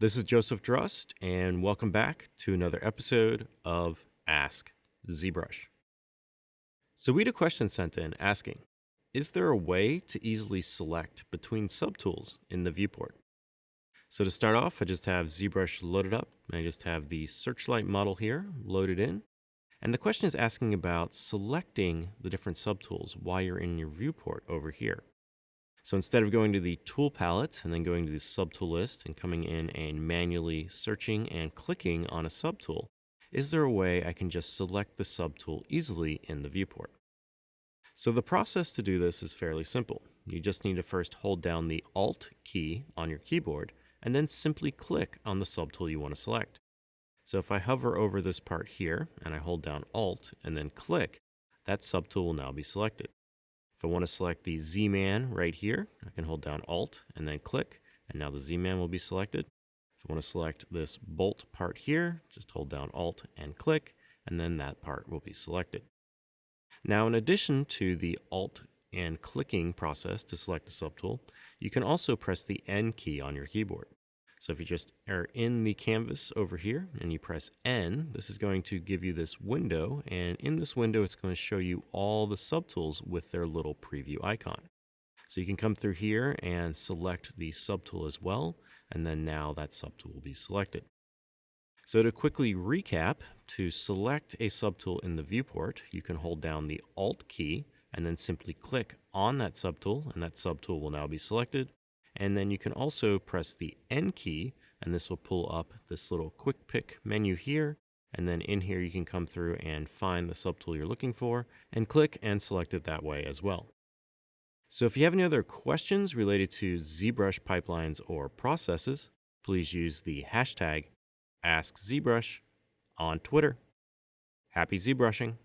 This is Joseph Drust, and welcome back to another episode of Ask ZBrush. So we had a question sent in asking, is there a way to easily select between subtools in the viewport? So to start off, I just have ZBrush loaded up, and I just have the Searchlight model here loaded in. And the question is asking about selecting the different subtools while you're in your viewport over here. So instead of going to the tool palette and then going to the subtool list and coming in and manually searching and clicking on a subtool, is there a way I can just select the subtool easily in the viewport? So the process to do this is fairly simple. You just need to first hold down the Alt key on your keyboard and then simply click on the subtool you want to select. So if I hover over this part here and I hold down Alt and then click, that subtool will now be selected. If I want to select the Z-Man right here, I can hold down Alt and then click, and now the Z-Man will be selected. If I want to select this bolt part here, just hold down Alt and click, and then that part will be selected. Now, in addition to the Alt and clicking process to select a subtool, you can also press the N key on your keyboard. So if you just are in the canvas over here and you press N, this is going to give you this window, and in this window it's going to show you all the subtools with their little preview icon. So you can come through here and select the subtool as well, and then now that subtool will be selected. So to quickly recap, to select a subtool in the viewport, you can hold down the Alt key and then simply click on that subtool, and that subtool will now be selected. And then you can also press the N key, and this will pull up this little quick pick menu here. And then in here, you can come through and find the subtool you're looking for and click and select it that way as well. So if you have any other questions related to ZBrush pipelines or processes, please use the hashtag AskZBrush on Twitter. Happy ZBrushing!